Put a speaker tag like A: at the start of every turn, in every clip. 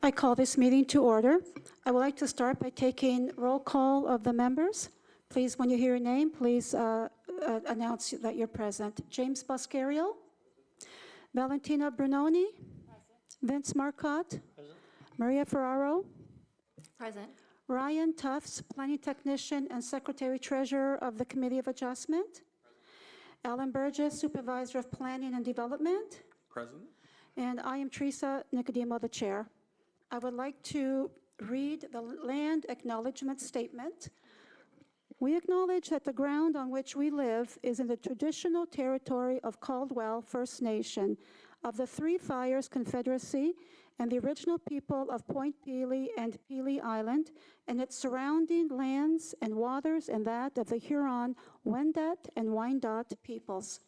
A: I call this meeting to order. I would like to start by taking roll call of the members. Please, when you hear your name, please announce that you're present. James Boscario. Valentina Brunoni. Vince Marcotte. Maria Ferraro.
B: Present.
A: Ryan Tufts, Planning Technician and Secretary Treasurer of the Committee of Adjustment. Alan Burgess, Supervisor of Planning and Development.
C: Present.
A: And I am Teresa Nicodemo, the Chair. I would like to read the Land Acknowledgement Statement. We acknowledge that the ground on which we live is in the traditional territory of Caldwell First Nation, of the Three Fires Confederacy, and the original people of Point Pelee and Pelee Island, and its surrounding lands and waters, and that of the Huron, Wendat, and Wyandot peoples.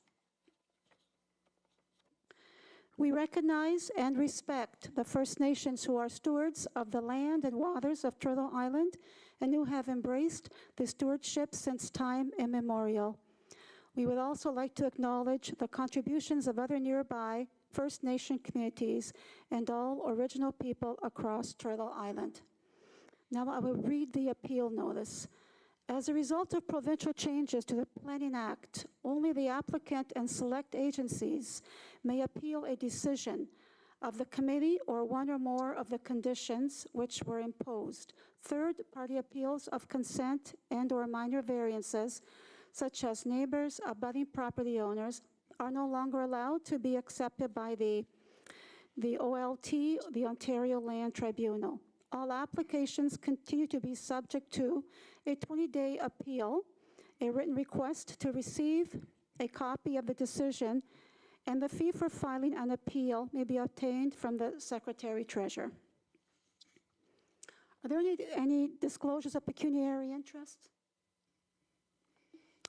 A: We recognize and respect the First Nations who are stewards of the land and waters of Turtle Island and who have embraced the stewardship since time immemorial. We would also like to acknowledge the contributions of other nearby First Nation communities and all original people across Turtle Island. Now I will read the appeal notice. As a result of provincial changes to the Planning Act, only the applicant and select agencies may appeal a decision of the committee or one or more of the conditions which were imposed. Third-party appeals of consent and or minor variances, such as neighbors, abutting property owners, are no longer allowed to be accepted by the OLT, the Ontario Land Tribunal. All applications continue to be subject to a 20-day appeal, a written request to receive a copy of the decision, and the fee for filing an appeal may be obtained from the Secretary Treasurer. Are there any disclosures of pecuniary interest?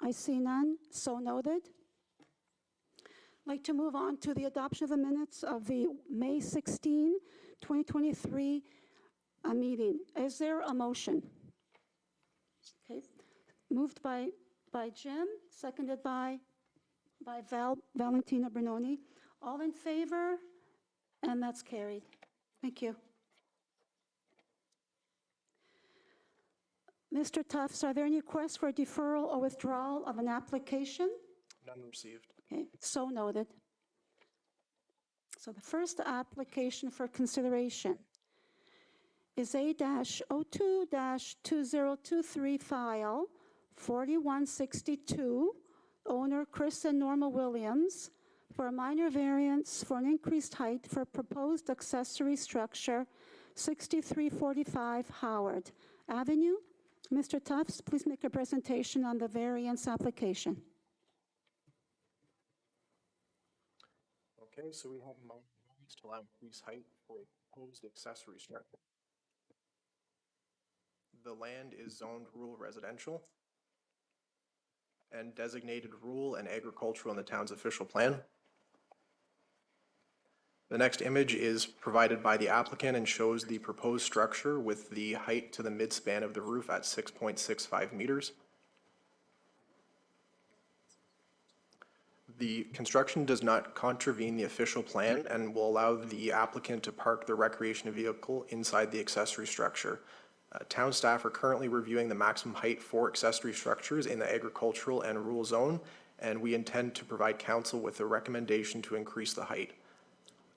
A: I see none, so noted. I'd like to move on to the adoption of the minutes of the May 16, 2023 meeting. Is there a motion? Okay, moved by Jim, seconded by Valentina Brunoni. All in favor? And that's carried. Thank you. Mr. Tufts, are there any requests for deferral or withdrawal of an application?
C: None received.
A: Okay, so noted. So the first application for consideration is A-02-2023 file 4162, owner Chris and Norma Williams, for a minor variance for an increased height for proposed accessory structure 6345 Howard Avenue. Mr. Tufts, please make a presentation on the variance application.
C: Okay, so we have a variance to allow increased height for a proposed accessory structure. The land is zoned rural residential and designated rural and agricultural in the town's official plan. The next image is provided by the applicant and shows the proposed structure with the height to the midspan of the roof at 6.65 meters. The construction does not contravene the official plan and will allow the applicant to park the recreation vehicle inside the accessory structure. Town staff are currently reviewing the maximum height for accessory structures in the agricultural and rural zone, and we intend to provide council with a recommendation to increase the height.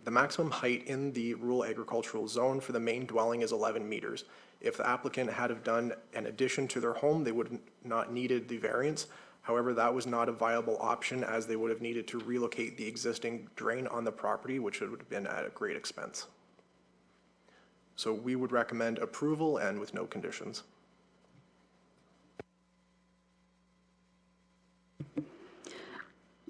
C: The maximum height in the rural agricultural zone for the main dwelling is 11 meters. If the applicant had have done an addition to their home, they would not needed the variance. However, that was not a viable option as they would have needed to relocate the existing drain on the property, which would have been at a great expense. So we would recommend approval and with no conditions.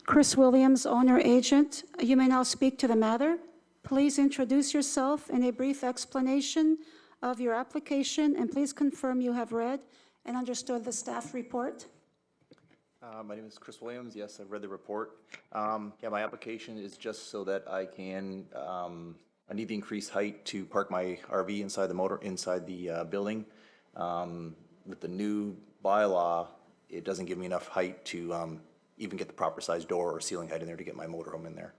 A: Chris Williams, owner agent, you may now speak to the matter. Please introduce yourself in a brief explanation of your application, and please confirm you have read and understood the staff report.
D: My name is Chris Williams. Yes, I've read the report. Yeah, my application is just so that I can, I need the increased height to park my RV inside the building. With the new bylaw, it doesn't give me enough height to even get the proper size door or ceiling height in there to get my motorhome in there.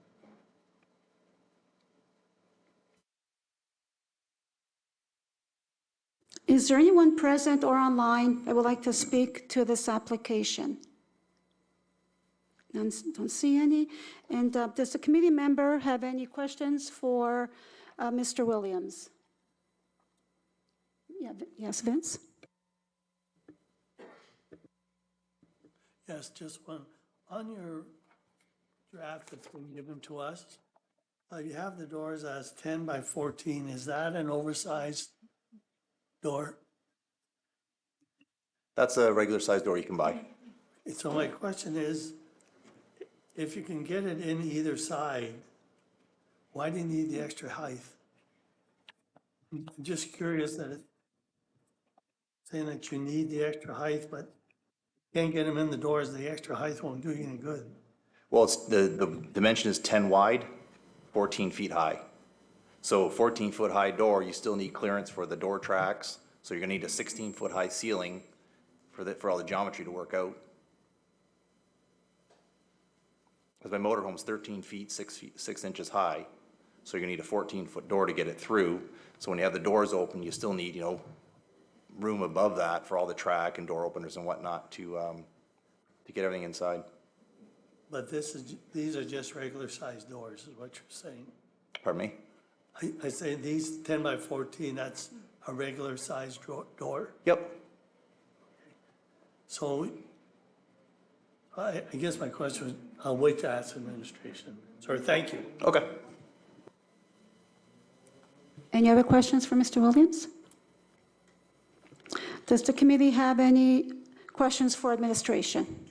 A: Is there anyone present or online that would like to speak to this application? None, don't see any. And does the committee member have any questions for Mr. Williams? Yeah, yes, Vince?
B: Yes, just one. On your draft that's been given to us, you have the doors as 10 by 14. Is that an oversized door?
D: That's a regular sized door you can buy.
B: So my question is, if you can get it in either side, why do you need the extra height? I'm just curious that it's saying that you need the extra height, but can't get them in the doors, the extra height won't do you any good.
D: Well, it's, the dimension is 10 wide, 14 feet high. So 14-foot high door, you still need clearance for the door tracks. So you're gonna need a 16-foot high ceiling for all the geometry to work out. Because my motorhome's 13 feet, 6 inches high. So you're gonna need a 14-foot door to get it through. So when you have the doors open, you still need, room above that for all the track and door openers and whatnot to get everything inside.
B: But these are just regular sized doors, is what you're saying.
D: Pardon me?
B: I say these 10 by 14, that's a regular sized door.
D: Yep.
B: So I guess my question was, I'll wait to ask administration. Sorry, thank you.
D: Okay.
A: Any other questions for Mr. Williams? Does the committee have any questions for administration?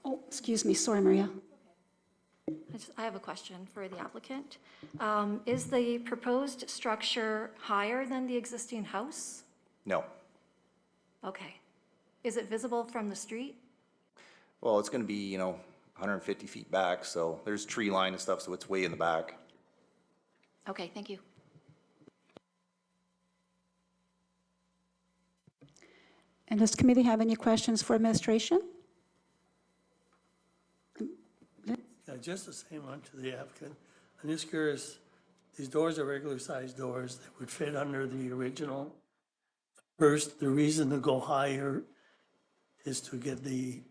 A: Oh, excuse me, sorry, Maria.
E: I have a question for the applicant. Is the proposed structure higher than the existing house?
D: No.
E: Okay. Is it visible from the street?
D: Well, it's gonna be, 150 feet back, so there's tree line and stuff, so it's way in the back.
E: Okay, thank you.
A: And does the committee have any questions for administration?
B: Yeah, just the same one to the applicant. I'm just curious, these doors are regular sized doors that would fit under the original. First, the reason to go higher is to get the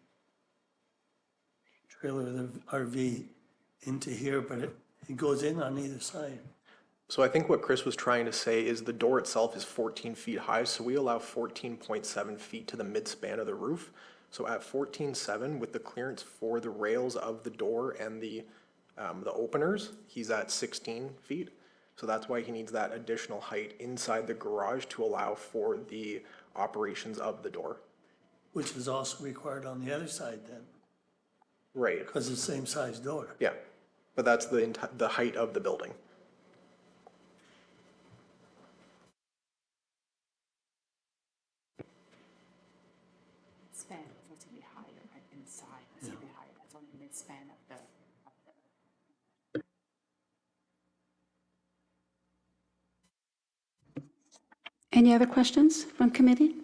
B: trailer, the RV into here, but it goes in on either side.
C: So I think what Chris was trying to say is the door itself is 14 feet high, so we allow 14.7 feet to the midspan of the roof. So at 14.7, with the clearance for the rails of the door and the openers, he's at 16 feet. So that's why he needs that additional height inside the garage to allow for the operations of the door.
B: Which is also required on the other side then,
C: Right,
B: because it's the same size door.
C: yeah. But that's the height of the building.
F: Span supposed to be higher, right, inside, it's to be higher, that's only mid-span of the.
A: Any other questions from committee?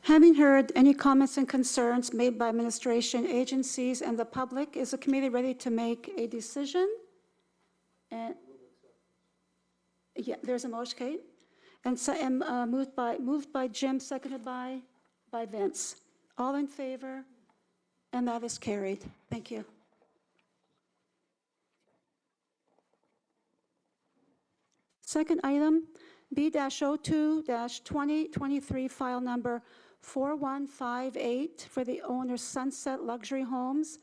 A: Having heard any comments and concerns made by administration, agencies, and the public, is the committee ready to make a decision? And yeah, there's a motion, Kate, and so moved by Jim, seconded by Vince. All in favor, and that is carried. Thank you. Second item, B-02-2023, file number 4158 for the owner Sunset Luxury Homes,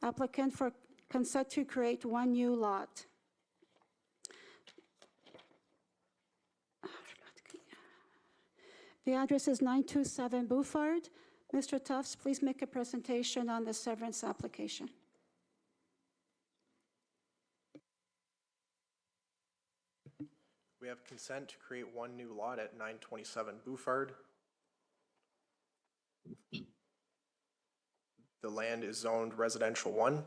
A: applicant for consent to create one new lot. The address is 927 Bouffard. Mr. Tufts, please make a presentation on the severance application.
C: We have consent to create one new lot at 927 Bouffard. The land is zoned residential 1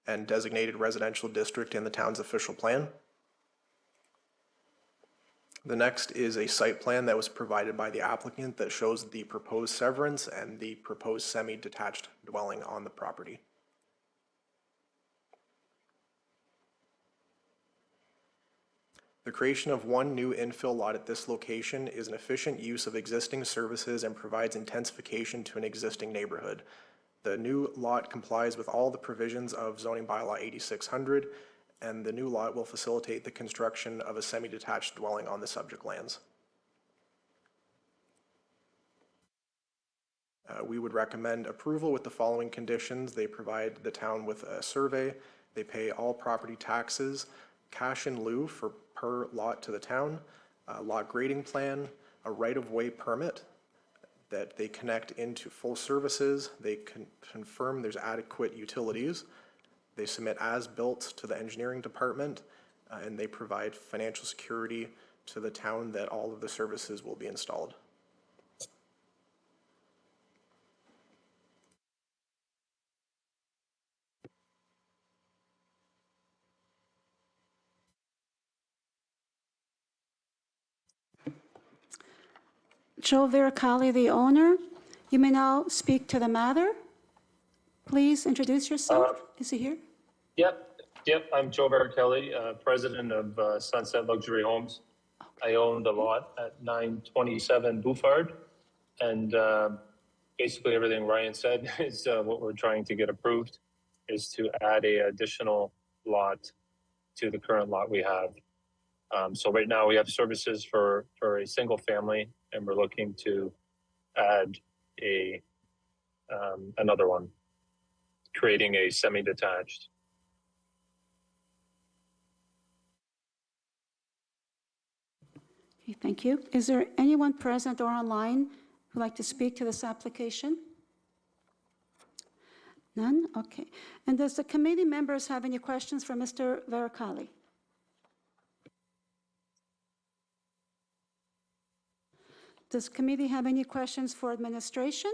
C: and designated residential district in the town's official plan. The next is a site plan that was provided by the applicant that shows the proposed severance and the proposed semi-detached dwelling on the property. The creation of one new infill lot at this location is an efficient use of existing services and provides intensification to an existing neighborhood. The new lot complies with all the provisions of zoning bylaw 8600, and the new lot will facilitate the construction of a semi-detached dwelling on the subject lands. We would recommend approval with the following conditions. They provide the town with a survey. They pay all property taxes, cash in lieu for per lot to the town, a lot grading plan, a right-of-way permit, that they connect into full services. They confirm there's adequate utilities. They submit as-built to the engineering department, and they provide financial security to the town that all of the services will be installed.
A: Joe Veracali, the owner, you may now speak to the matter. Please introduce yourself. Is he here?
G: Yep, I'm Joe Barrichelli, president of Sunset Luxury Homes. I own the lot at 927 Bouffard, and basically everything Ryan said is what we're trying to get approved, is to add a additional lot to the current lot we have. So right now we have services for a single family, and we're looking to add another one, creating a semi-detached.
A: Okay, thank you. Is there anyone present or online who'd like to speak to this application? None? Okay. And does the committee members have any questions for Mr. Veracali? Does committee have any questions for administration?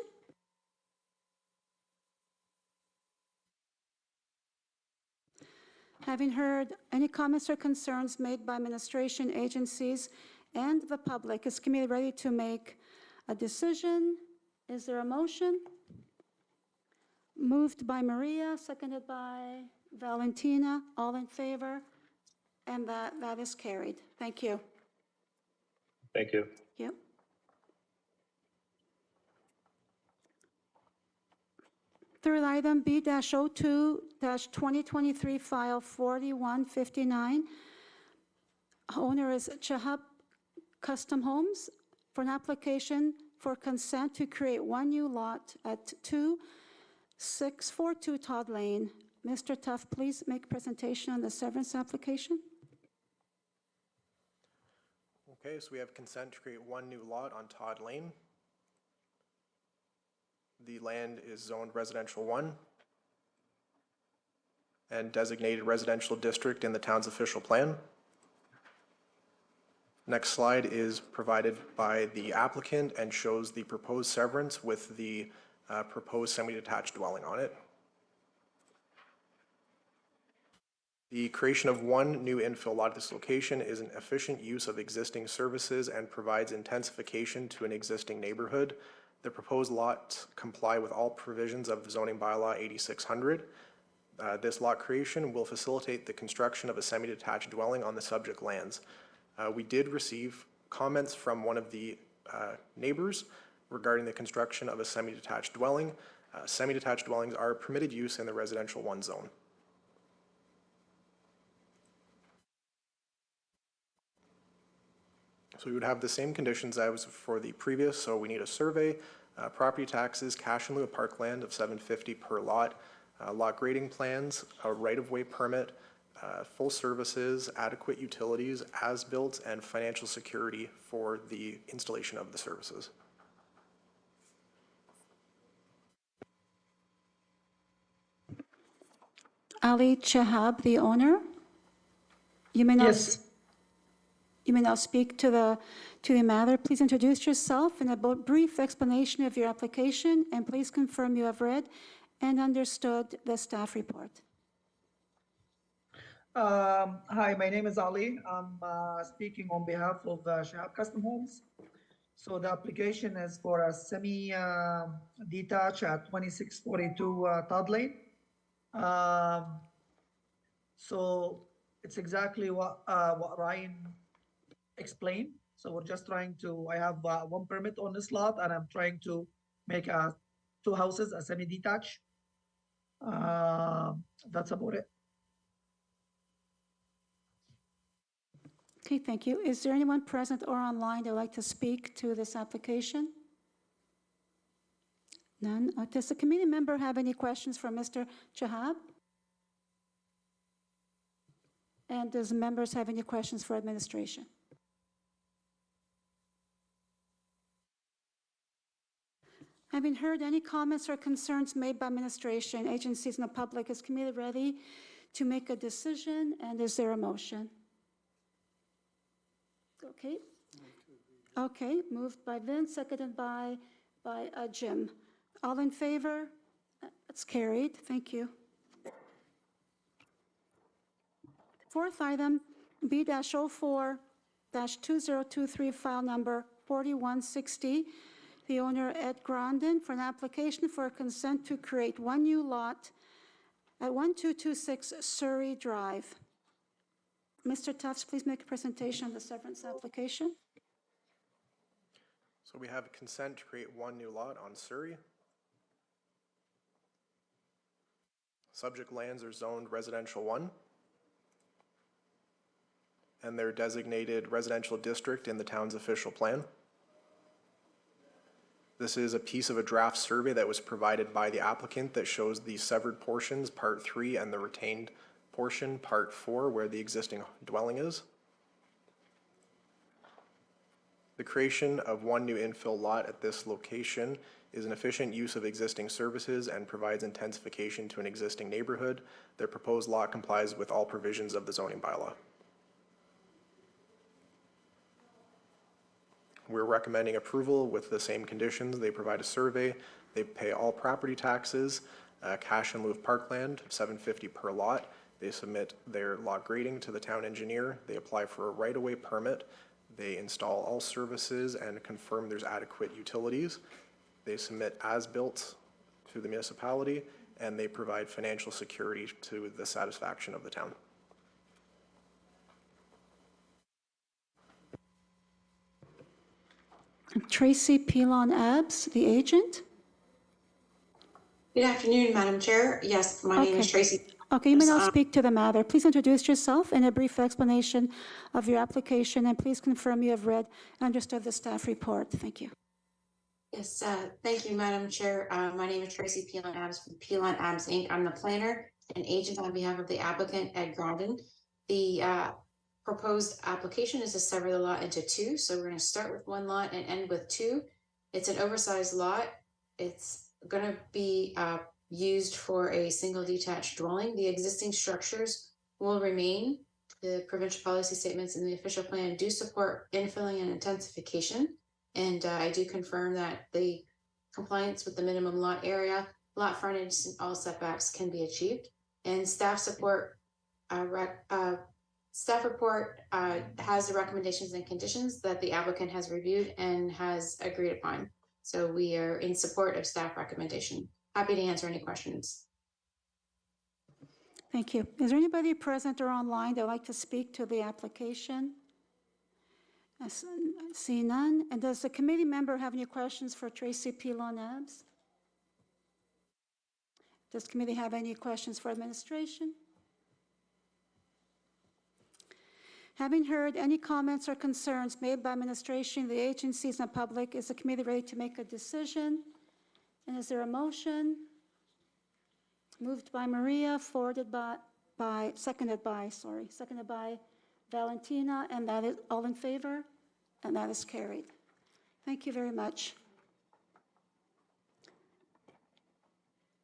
A: Having heard any comments or concerns made by administration, agencies, and the public, is committee ready to make a decision? Is there a motion? Moved by Maria, seconded by Valentina. All in favor? And that is carried. Thank you.
G: Thank you.
A: Yep. Third item, B-02-2023, file 4159. Owner is Chahab Custom Homes for an application for consent to create one new lot at 2642 Todd Lane. Mr. Tuff, please make presentation on the severance application.
C: Okay, so we have consent to create one new lot on Todd Lane. The land is zoned residential 1 and designated residential district in the town's official plan. Next slide is provided by the applicant and shows the proposed severance with the proposed semi-detached dwelling on it. The creation of one new infill lot at this location is an efficient use of existing services and provides intensification to an existing neighborhood. The proposed lots comply with all provisions of zoning bylaw 8600. This lot creation will facilitate the construction of a semi-detached dwelling on the subject lands. We did receive comments from one of the neighbors regarding the construction of a semi-detached dwelling. Semi-detached dwellings are a permitted use in the residential 1 zone. So we would have the same conditions as for the previous, so we need a survey, property taxes, cash in lieu of parkland of $750 per lot, lot grading plans, a right-of-way permit, full services, adequate utilities, as-built, and financial security for the installation of the services.
A: Ali Chahab, the owner, you may now You may now speak to the matter. Please introduce yourself and a brief explanation of your application, and please confirm you have read and understood the staff report.
H: Hi, my name is Ali. I'm speaking on behalf of Shahab Custom Homes. So the application is for a semi-detached at 2642 Todd Lane. So it's exactly what Ryan explained. So we're just trying to, I have one permit on this lot and I'm trying to make two houses, a semi-detached. That's about it.
A: Okay, thank you. Is there anyone present or online that would like to speak to this application? None. Does the committee member have any questions for Mr. Chahab? And does members have any questions for administration? Having heard any comments or concerns made by administration, agencies, and the public, is committee ready to make a decision? And is there a motion? Okay. Okay, moved by Vince, seconded by Jim. All in favor? It's carried. Thank you. Fourth item, B-04-2023, file number 4160. The owner, Ed Grandin, for an application for consent to create one new lot at 1226 Surrey Drive. Mr. Tufts, please make a presentation of the severance application.
C: So we have consent to create one new lot on Surrey. Subject lands are zoned residential 1. And they're designated residential district in the town's official plan. This is a piece of a draft survey that was provided by the applicant that shows the severed portions, part 3, and the retained portion, part 4, where the existing dwelling is. The creation of one new infill lot at this location is an efficient use of existing services and provides intensification to an existing neighborhood. Their proposed lot complies with all provisions of the zoning bylaw. We're recommending approval with the same conditions. They provide a survey, they pay all property taxes, cash in lieu of parkland, $750 per lot. They submit their lot grading to the town engineer. They apply for a right-of-way permit. They install all services and confirm there's adequate utilities. They submit as-built to the municipality, and they provide financial security to the satisfaction of the town.
A: Tracy Pilon Abs, the agent.
I: Good afternoon, Madam Chair. Yes, my name is
A: Okay.
I: Tracy.
A: Okay, you may now
I: Yes,
A: speak to the matter. Please introduce yourself and a brief explanation of your application, and please confirm you have read and understood the staff report. Thank you.
I: Yes, thank you, Madam Chair. My name is Tracy Pilon Abs from Pilon Abs Inc. I'm the planner and agent on behalf of the applicant, Ed Grandin. The proposed application is to sever the lot into two. So we're going to start with one lot and end with two. It's an oversized lot. It's going to be used for a single detached dwelling. The existing structures will remain. The provincial policy statements and the official plan do support infilling and intensification. And I do confirm that the compliance with the minimum lot area, lot frontage, and all setbacks can be achieved. And staff report has the recommendations and conditions that the applicant has reviewed and has agreed upon. So we are in support of staff recommendation. Happy to answer any questions.
A: Thank you. Is there anybody present or online that would like to speak to the application? I see none. And does the committee member have any questions for Tracy Pilon Abs? Does the committee have any questions for administration? Having heard any comments or concerns made by administration, the agencies, and the public, is the committee ready to make a decision? And is there a motion? Moved by Maria, seconded by Valentina, and that is all in favor, and that is carried. Thank you very much.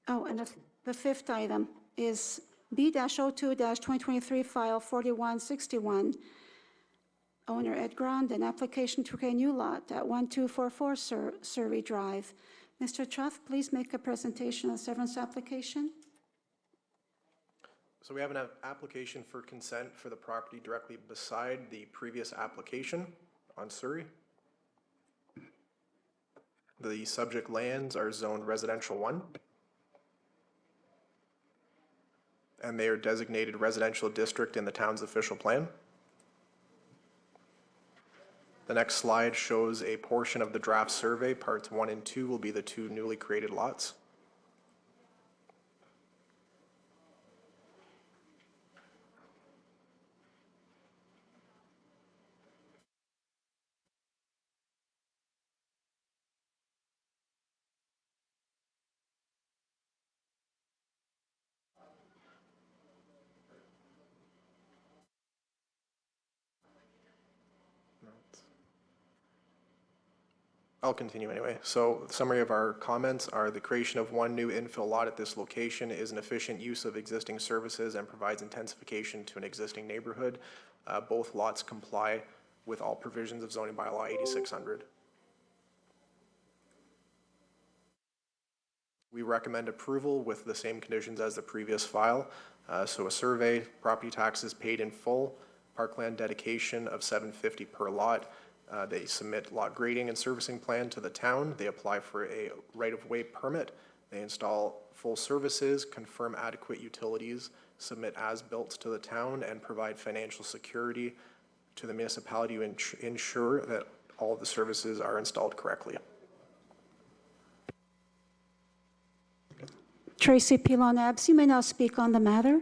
A: Oh, and the fifth item is B-02-2023, file 4161. Owner Ed Grandin, application to create a new lot at 1244 Surrey Drive. Mr. Truff, please make a presentation on the severance application.
C: So we have an application for consent for the property directly beside the previous application on Surrey. The subject lands are zoned residential 1. And they are designated residential district in the town's official plan. The next slide shows a portion of the draft survey. Parts 1 and 2 will be the 2 newly created lots. I'll continue anyway. So the summary of our comments are: the creation of 1 new infill lot at this location is an efficient use of existing services and provides intensification to an existing neighborhood. Both lots comply with all provisions of zoning bylaw 8600. We recommend approval with the same conditions as the previous file. So a survey, property taxes paid in full, parkland dedication of $750 per lot. They submit lot grading and servicing plan to the town. They apply for a right-of-way permit. They install full services, confirm adequate utilities, submit as-built to the town, and provide financial security to the municipality to ensure that all of the services are installed correctly.
A: Tracy Pilon-Abs, you may now speak on the matter.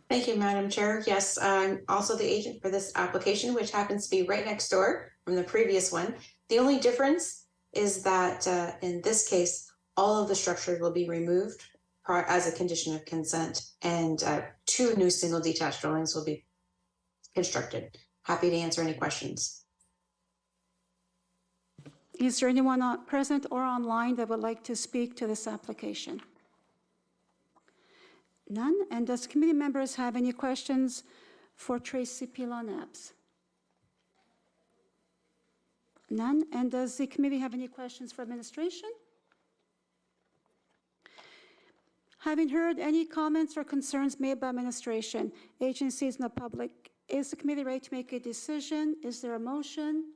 I: Thank you, Madam Chair. Yes, I'm also the agent for this application, which happens to be right next door from the previous one. The only difference is that in this case, all of the structures will be removed as a condition of consent, and 2 new single detached dwellings will be constructed. Happy to answer any questions.
A: Is there anyone present or online that would like to speak to this application? None? And does committee members have any questions for Tracy Pilon-Abs? None? And does the committee have any questions for administration? Having heard any comments or concerns made by administration, agencies, and the public, is the committee ready to make a decision? Is there a motion?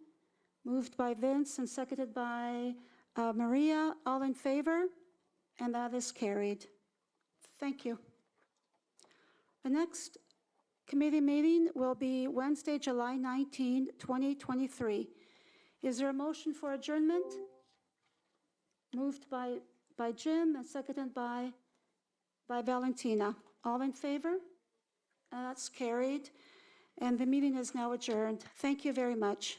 A: Moved by Vince and seconded by Maria. All in favor? And that is carried. Thank you. The next committee meeting will be Wednesday, July 19, 2023. Is there a motion for adjournment? Moved by Jim and seconded by Valentina. All in favor? That's carried. And the meeting is now adjourned. Thank you very much.